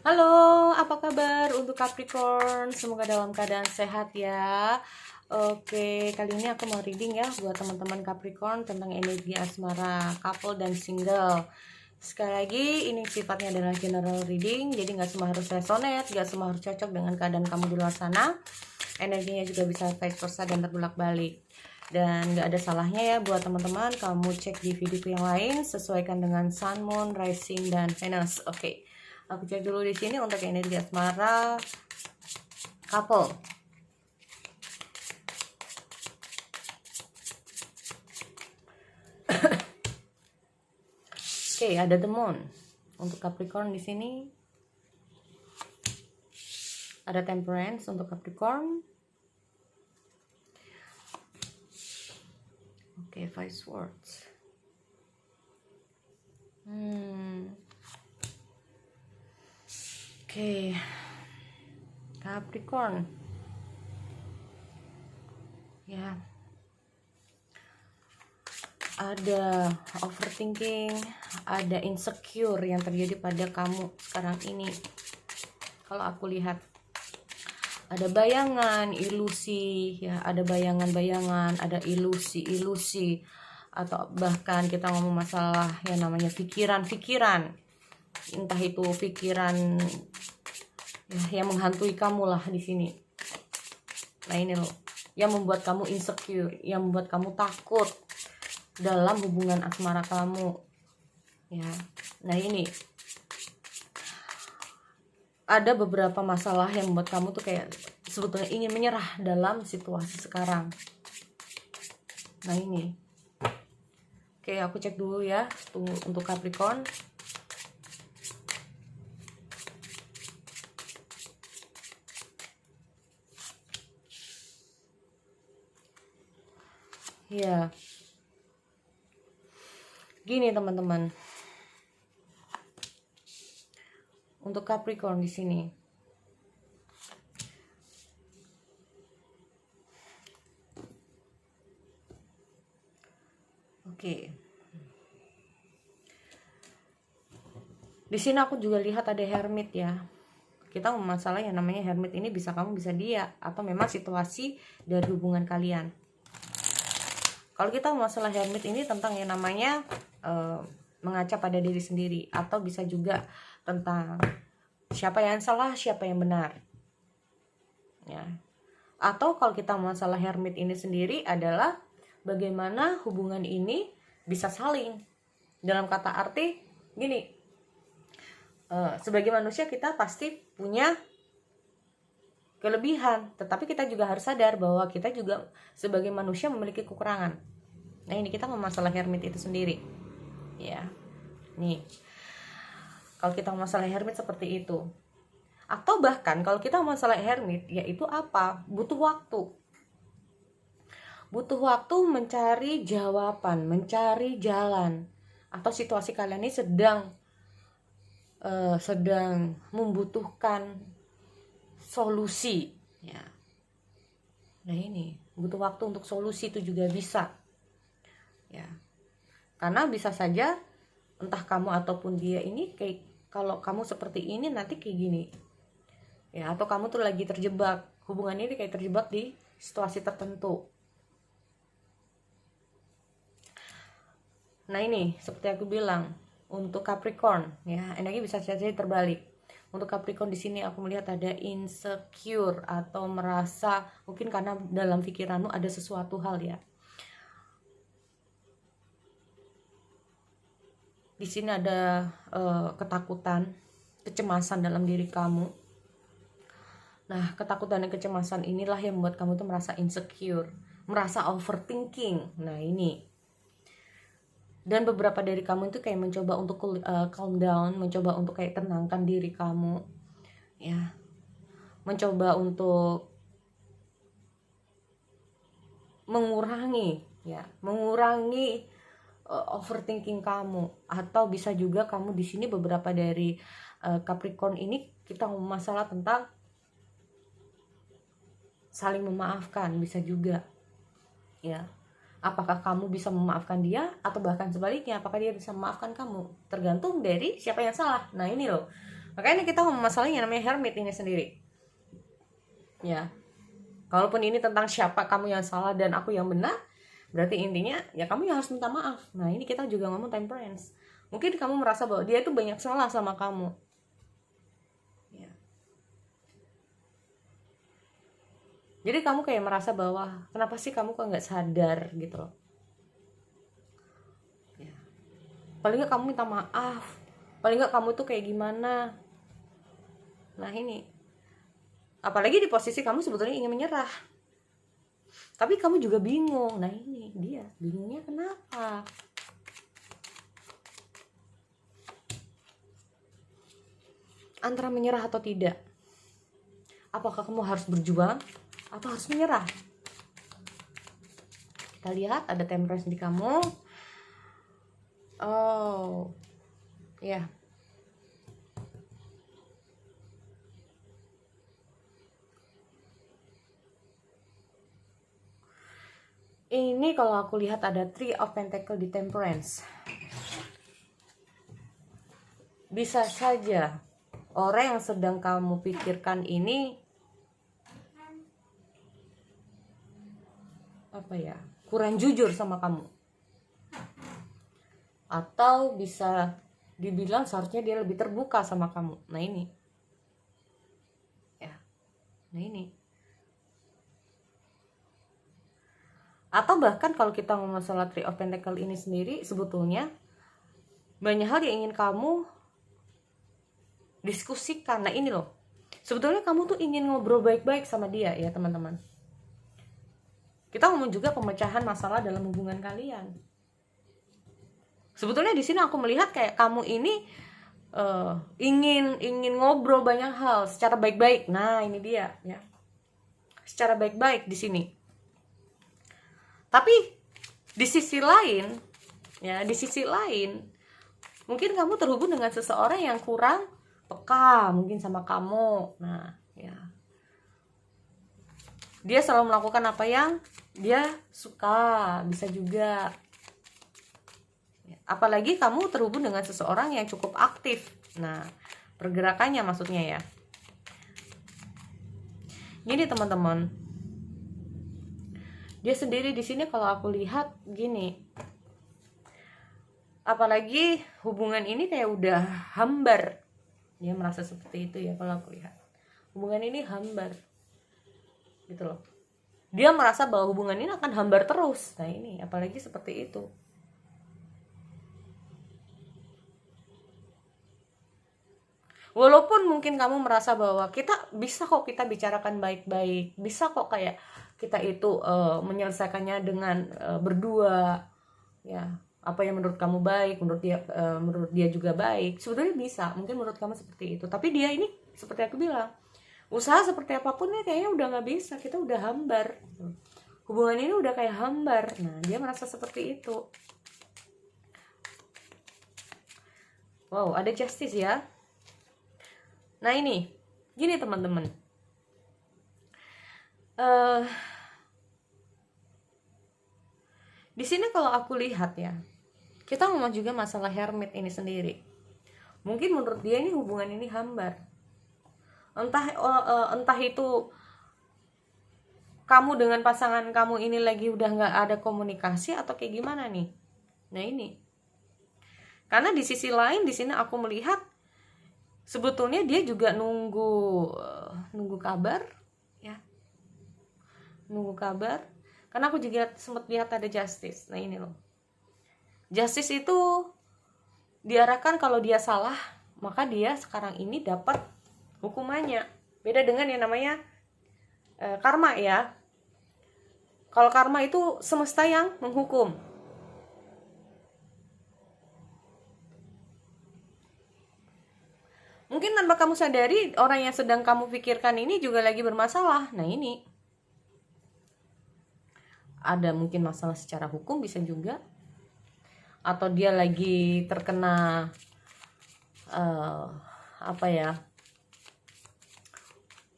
Halo, apa kabar untuk Capricorn? Semoga dalam keadaan sehat ya. Oke, kali ini aku mau reading ya buat teman-teman Capricorn tentang energi asmara, couple dan single. Sekali lagi, ini sifatnya adalah general reading, jadi nggak semua harus resonate, nggak semua harus cocok dengan keadaan kamu di luar sana. Energinya juga bisa vice versa dan terbalik-balik. Dan nggak ada salahnya ya buat teman-teman, kamu cek di video yang lain, sesuaikan dengan Sun, Moon, Rising, dan Venus. Oke. Aku cek dulu di sini untuk energi asmara couple. Oke, ada the moon untuk Capricorn di sini. Ada temperance untuk Capricorn. Oke, five swords. Oke, Capricorn. Ya. Ada overthinking, ada insecure yang terjadi pada kamu sekarang ini. Kalau aku lihat ada bayangan, ilusi, ya, ada bayangan-bayangan, ada ilusi-ilusi, atau bahkan kita ngomong masalah yang namanya pikiran-pikiran. Entah itu pikiran ya, yang menghantui kamu lah di sini. Nah ini loh, yang membuat kamu insecure, yang membuat kamu takut dalam hubungan asmara kamu. Ya, nah ini ada beberapa masalah yang membuat kamu tuh kayak sebetulnya ingin menyerah dalam situasi sekarang. Nah ini, oke aku cek dulu ya untuk Capricorn. Ya, gini teman-teman, untuk Capricorn di sini, oke, di sini aku juga lihat ada hermit ya. Kita masalah yang namanya hermit ini bisa kamu bisa dia, atau memang situasi dari hubungan kalian. Kalau kita masalah hermit ini tentang yang namanya mengaca pada diri sendiri, atau bisa juga tentang siapa yang salah, siapa yang benar. Ya. Atau kalau kita masalah hermit ini sendiri adalah bagaimana hubungan ini bisa saling. Dalam kata arti gini, sebagai manusia kita pasti punya kelebihan, tetapi kita juga harus sadar bahwa kita juga sebagai manusia memiliki kekurangan. Nah ini kita masalah hermit itu sendiri ya. Nih kalau kita masalah hermit seperti itu, atau bahkan kalau kita masalah hermit yaitu apa, butuh waktu mencari jawaban, mencari jalan, atau situasi kalian ini sedang membutuhkan solusi ya. Nah ini butuh waktu untuk solusi itu juga bisa ya, karena bisa saja entah kamu ataupun dia ini kayak, kalau kamu seperti ini nanti kayak gini ya, atau kamu tuh lagi terjebak, hubungan ini kayak terjebak di situasi tertentu. Nah ini seperti aku bilang untuk Capricorn ya, energi bisa saja terbalik. Untuk Capricorn di sini aku melihat ada insecure, atau merasa mungkin karena dalam pikiranmu ada sesuatu hal ya. Di sini ada ketakutan, kecemasan dalam diri kamu. Nah, ketakutan dan kecemasan inilah yang membuat kamu tuh merasa insecure, merasa overthinking. Nah, ini. Dan beberapa dari kamu itu kayak mencoba untuk calm down, mencoba untuk kayak tenangkan diri kamu. Ya. Mencoba untuk mengurangi overthinking kamu. Atau bisa juga kamu di sini beberapa dari Capricorn ini kita ngomong masalah tentang saling memaafkan, bisa juga ya. Apakah kamu bisa memaafkan dia, atau bahkan sebaliknya apakah dia bisa memaafkan kamu, tergantung dari siapa yang salah. Nah ini loh, Makanya kita ngomong masalahnya namanya hermit ini sendiri. Ya. Kalaupun ini tentang siapa kamu yang salah dan aku yang benar, berarti intinya ya kamu yang harus minta maaf. Nah, ini kita juga ngomong temperance. Mungkin kamu merasa bahwa dia itu banyak salah sama kamu. Ya. Jadi kamu kayak merasa bahwa kenapa sih kamu kok nggak sadar gitu loh. Ya. Paling nggak kamu minta maaf. Paling nggak kamu tuh kayak gimana. Nah ini. Apalagi di posisi kamu sebetulnya ingin menyerah. Tapi kamu juga bingung. Nah ini dia. Bingungnya kenapa? Antara menyerah atau tidak. Apakah kamu harus berjuang atau harus menyerah? Kita lihat ada temperance di kamu. Oh. Ya. Ini kalau aku lihat ada Three of Pentacle di temperance. Bisa saja orang yang sedang kamu pikirkan ini kurang jujur sama kamu, atau bisa dibilang seharusnya dia lebih terbuka sama kamu. Nah ini ya, nah ini, atau bahkan kalau kita ngomong masalah Three of Pentacle ini sendiri, sebetulnya banyak hal yang ingin kamu diskusikan. Nah ini loh, sebetulnya kamu tuh ingin ngobrol baik-baik sama dia ya teman-teman. Kita ngomong juga pemecahan masalah dalam hubungan kalian. Sebetulnya di sini aku melihat kayak kamu ini ingin ngobrol banyak hal secara baik-baik. Nah ini dia ya, secara baik-baik di sini. Tapi di sisi lain ya, di sisi lain mungkin kamu terhubung dengan seseorang yang kurang peka mungkin sama kamu. Nah ya, dia selalu melakukan apa yang dia suka, bisa juga. Apalagi kamu terhubung dengan seseorang yang cukup aktif. Nah, pergerakannya maksudnya ya. Gini teman-teman, dia sendiri di sini kalau aku lihat gini. Apalagi hubungan ini kayak udah hambar. Dia merasa seperti itu ya kalau aku lihat. Hubungan ini hambar. Gitu loh. Dia merasa bahwa hubungan ini akan hambar terus. Nah ini, apalagi seperti itu. Walaupun mungkin kamu merasa bahwa kita bisa kok kita bicarakan baik-baik, bisa kok kayak kita itu menyelesaikannya dengan berdua, ya apa yang menurut kamu baik, menurut dia juga baik, sebetulnya bisa, mungkin menurut kamu seperti itu. Tapi dia ini seperti aku bilang, usaha seperti apapun ya kayaknya udah nggak bisa, kita udah hambar, hubungan ini udah kayak hambar. Nah dia merasa seperti itu. Wow, ada justice ya. Nah ini, gini teman-teman, di sini kalau aku lihat ya, kita ngomong juga masalah hermit ini sendiri. Mungkin menurut dia ini hubungan ini hambar. Entah itu kamu dengan pasangan kamu ini lagi udah nggak ada komunikasi atau kayak gimana nih. Nah ini, karena di sisi lain di sini aku melihat sebetulnya dia juga nunggu kabar ya, nunggu kabar. Karena aku juga sempat lihat ada justice. Nah ini loh, justice itu diarahkan kalau dia salah maka dia sekarang ini dapat hukumannya. Beda dengan yang namanya karma ya. Kalau karma itu semesta yang menghukum. Mungkin tanpa kamu sadari orang yang sedang kamu pikirkan ini juga lagi bermasalah. Nah ini, ada mungkin masalah secara hukum bisa juga, atau dia lagi terkena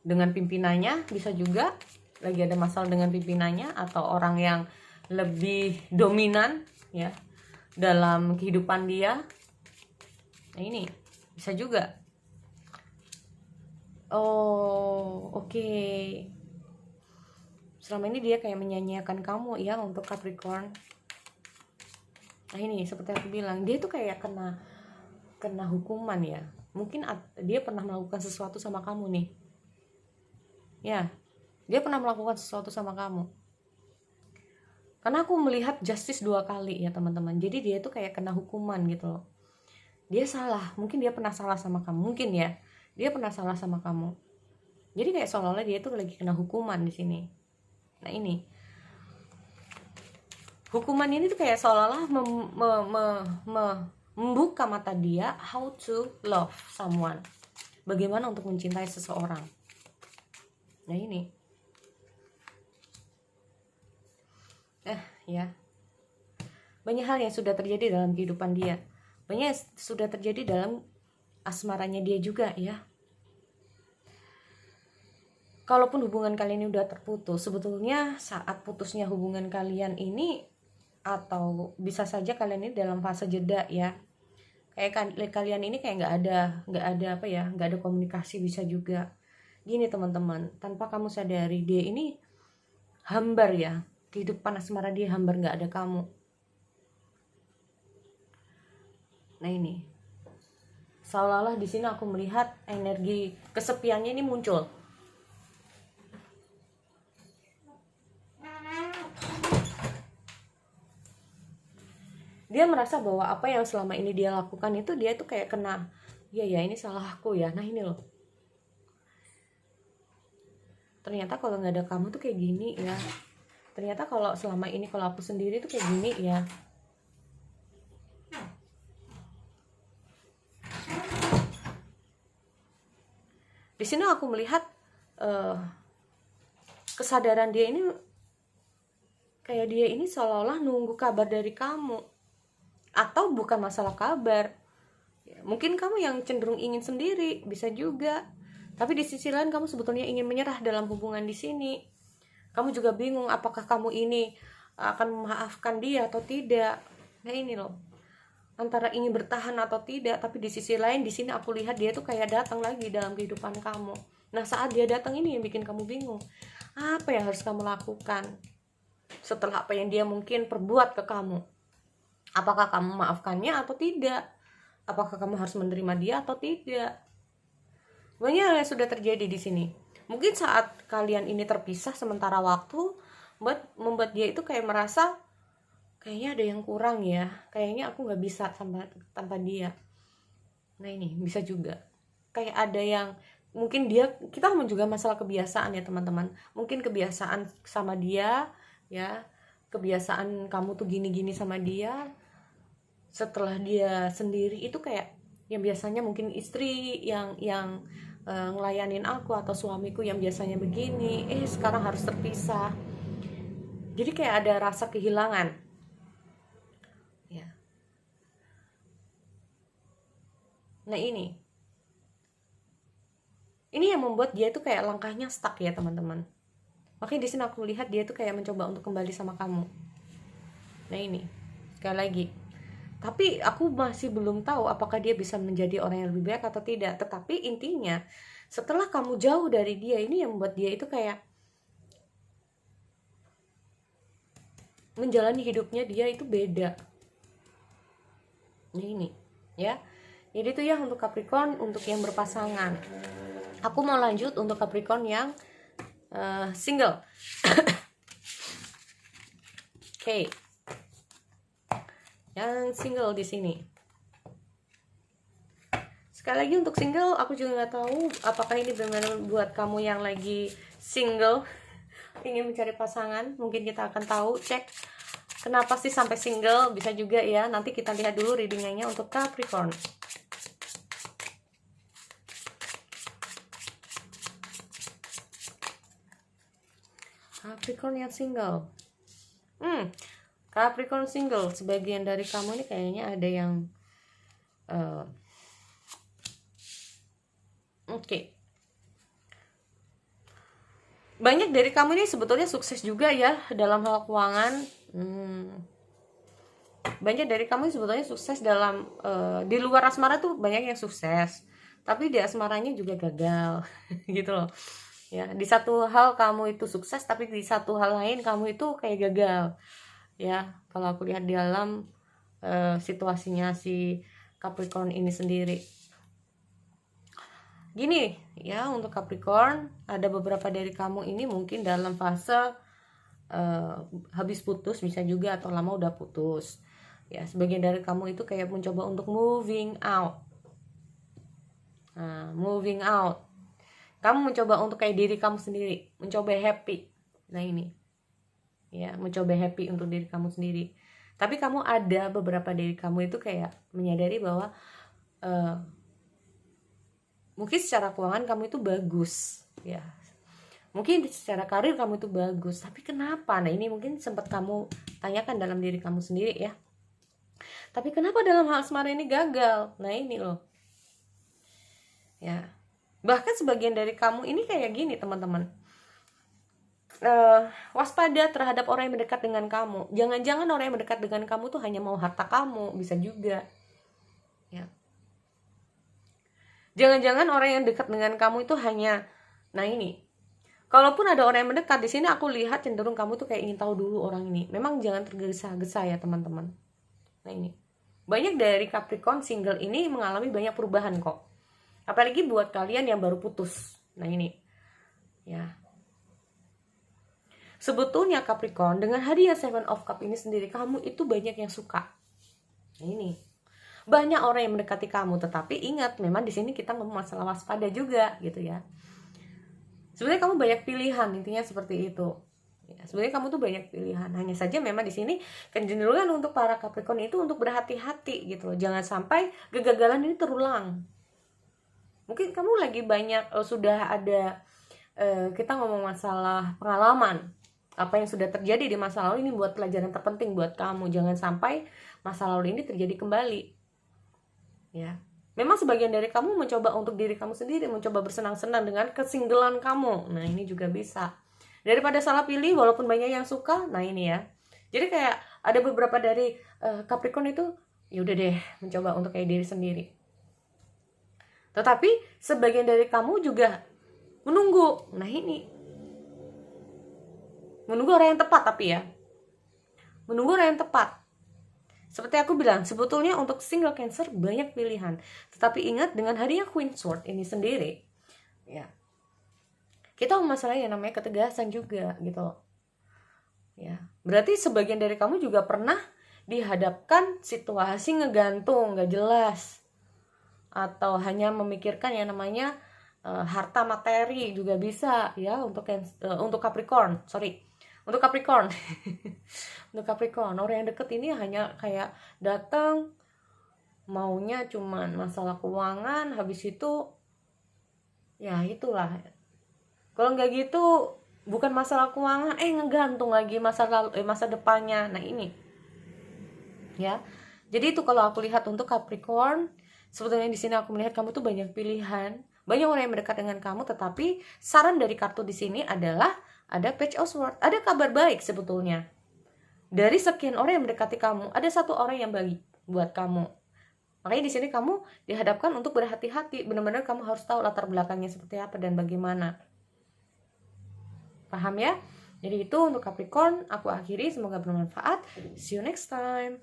dengan pimpinannya, bisa juga lagi ada masalah dengan pimpinannya atau orang yang lebih dominan ya dalam kehidupan dia. Nah ini bisa juga, Oh, oke. Selama ini dia kayak menyanyiakan kamu ya untuk Capricorn. Nah ini seperti aku bilang, dia tuh kayak kena hukuman ya. Mungkin dia pernah melakukan sesuatu sama kamu nih. Ya, dia pernah melakukan sesuatu sama kamu. Karena aku melihat justice 2 kali ya teman-teman. Jadi dia tuh kayak kena hukuman gitu loh. Dia salah, mungkin dia pernah salah sama kamu, mungkin ya. Dia pernah salah sama kamu. Jadi kayak seolah-olah dia tuh lagi kena hukuman di sini. Nah ini, hukuman ini tuh kayak seolah-olah membuka mata dia how to love someone. Bagaimana untuk mencintai seseorang. Nah ini. Ya. Banyak hal yang sudah terjadi dalam kehidupan dia. Banyak yang sudah terjadi dalam asmaranya dia juga ya. Kalaupun hubungan kalian ini udah terputus, sebetulnya saat putusnya hubungan kalian ini, atau bisa saja kalian ini dalam fase jeda ya, kayak kalian ini kayak nggak ada apa ya, nggak ada komunikasi, bisa juga gini teman-teman, tanpa kamu sadari dia ini hambar ya, kehidupan asmara dia hambar, nggak ada kamu. Nah ini seolah-olah di sini aku melihat energi kesepiannya ini muncul. Dia merasa bahwa apa yang selama ini dia lakukan itu, dia tuh kayak kena, ya ini salah aku ya. Nah ini loh, ternyata kalau nggak ada kamu tuh kayak gini ya. Ternyata kalau selama ini kalau aku sendiri tuh kayak gini ya. Di sini aku melihat kesadaran dia ini kayak dia ini seolah-olah nunggu kabar dari kamu, atau bukan masalah kabar ya, mungkin kamu yang cenderung ingin sendiri, bisa juga. Tapi di sisi lain kamu sebetulnya ingin menyerah dalam hubungan di sini. Kamu juga bingung apakah kamu ini akan memaafkan dia atau tidak. Nah ini loh, antara ingin bertahan atau tidak. Tapi di sisi lain di sini aku lihat dia tuh kayak datang lagi dalam kehidupan kamu. Nah saat dia datang ini yang bikin kamu bingung, apa yang harus kamu lakukan setelah apa yang dia mungkin perbuat ke kamu. Apakah kamu maafkannya atau tidak? Apakah kamu harus menerima dia atau tidak? Banyak hal yang sudah terjadi di sini. Mungkin saat kalian ini terpisah sementara waktu, membuat dia itu kayak merasa kayaknya ada yang kurang ya. Kayaknya aku nggak bisa tanpa dia. Nah ini bisa juga. Kayak ada yang mungkin kita ngomong juga masalah kebiasaan ya teman-teman. Mungkin kebiasaan sama dia ya. Kebiasaan kamu tuh gini-gini sama dia. Setelah dia sendiri itu kayak yang biasanya mungkin istri yang ngelayanin aku, atau suamiku yang biasanya begini, sekarang harus terpisah. Jadi kayak ada rasa kehilangan ya. Nah ini yang membuat dia tuh kayak langkahnya stuck ya teman-teman. Makanya di sini aku lihat dia tuh kayak mencoba untuk kembali sama kamu. Nah ini sekali lagi, tapi aku masih belum tahu apakah dia bisa menjadi orang yang lebih baik atau tidak. Tetapi intinya setelah kamu jauh dari dia, ini yang membuat dia itu kayak menjalani hidupnya dia itu beda. Nah ini ya. Jadi itu ya untuk Capricorn, untuk yang berpasangan. Aku mau lanjut untuk Capricorn yang single. Oke. Yang single di sini. Sekali lagi untuk single, aku juga nggak tahu apakah ini benar-benar buat kamu yang lagi single, ingin mencari pasangan. Mungkin kita akan tahu, cek kenapa sih sampai single, bisa juga ya. Nanti kita lihat dulu readingannya untuk Capricorn. Capricorn yang single. Capricorn single, sebagian dari kamu ini kayaknya ada yang oke. Banyak dari kamu ini sebetulnya sukses juga ya dalam hal keuangan. Banyak dari kamu sebetulnya sukses dalam di luar asmara tuh banyak yang sukses. tapi di asmaranya juga gagal gitu loh ya. Di satu hal kamu itu sukses, tapi di satu hal lain kamu itu kayak gagal ya, kalau aku lihat di dalam situasinya si Capricorn ini sendiri. Gini ya, untuk Capricorn, ada beberapa dari kamu ini mungkin dalam fase habis putus, bisa juga, atau lama udah putus ya. Sebagian dari kamu itu kayak mencoba untuk moving out. Nah, moving out, kamu mencoba untuk kayak diri kamu sendiri, mencoba happy. Nah ini ya, mencoba happy untuk diri kamu sendiri. Tapi kamu ada beberapa dari kamu itu kayak menyadari bahwa mungkin secara keuangan kamu itu bagus ya, mungkin secara karir kamu itu bagus, tapi kenapa? Nah ini mungkin sempat kamu tanyakan dalam diri kamu sendiri ya. Tapi kenapa dalam hal asmara ini gagal? Nah ini loh ya. Bahkan sebagian dari kamu ini kayak gini teman-teman, waspada terhadap orang yang mendekat dengan kamu. Jangan-jangan orang yang mendekat dengan kamu tuh hanya mau harta kamu, bisa juga ya. Jangan-jangan orang yang dekat dengan kamu itu hanya, nah ini, kalaupun ada orang yang mendekat di sini, aku lihat cenderung kamu tuh kayak ingin tahu dulu orang ini. Memang jangan tergesa-gesa ya teman-teman. Nah ini, banyak dari Capricorn single ini mengalami banyak perubahan kok. Apalagi buat kalian yang baru putus. Nah ini ya, sebetulnya Capricorn dengan hadiah Seven of Cup ini sendiri, kamu itu banyak yang suka. Nah ini, banyak orang yang mendekati kamu, tetapi ingat, memang di sini kita ngomong masalah waspada juga gitu ya. Sebenarnya kamu banyak pilihan, intinya seperti itu. Ya, sebenarnya kamu tuh banyak pilihan. Hanya saja memang di sini kecenderungan untuk para Capricorn itu untuk berhati-hati gitu loh. Jangan sampai kegagalan ini terulang. Mungkin kamu lagi banyak sudah ada kita ngomong masalah pengalaman, apa yang sudah terjadi di masa lalu ini buat pelajaran terpenting buat kamu. Jangan sampai masa lalu ini terjadi kembali. Ya. Memang sebagian dari kamu mencoba untuk diri kamu sendiri, mencoba bersenang-senang dengan kesinggelan kamu. Nah, ini juga bisa. Daripada salah pilih walaupun banyak yang suka, nah ini ya. Jadi kayak ada beberapa dari Capricorn itu ya udah deh mencoba untuk kayak diri sendiri. Tetapi sebagian dari kamu juga menunggu. Nah, ini. Menunggu orang yang tepat tapi ya. Menunggu orang yang tepat. Seperti aku bilang, sebetulnya untuk single Cancer banyak pilihan. Tetapi ingat, dengan hadiah Queen Sword ini sendiri, ya, kita masalah yang namanya ketegasan juga gitu. Ya, berarti sebagian dari kamu juga pernah dihadapkan situasi ngegantung, nggak jelas, atau hanya memikirkan yang namanya harta materi juga bisa ya untuk Capricorn, untuk Capricorn. Untuk Capricorn, orang yang deket ini hanya kayak datang maunya cuman masalah keuangan, habis itu ya itulah. Kalau nggak gitu, bukan masalah keuangan, ngegantung lagi masa depannya. Nah ini ya. Jadi itu kalau aku lihat untuk Capricorn, sebetulnya di sini aku melihat kamu tuh banyak pilihan, banyak orang yang mendekat dengan kamu. Tetapi saran dari kartu di sini adalah ada Page of Swords, ada kabar baik sebetulnya. Dari sekian orang yang mendekati kamu, ada satu orang yang baik buat kamu. Makanya di sini kamu dihadapkan untuk berhati-hati. Benar-benar kamu harus tahu latar belakangnya seperti apa dan bagaimana. Paham ya? Jadi itu untuk Capricorn, aku akhiri. Semoga bermanfaat. See you next time.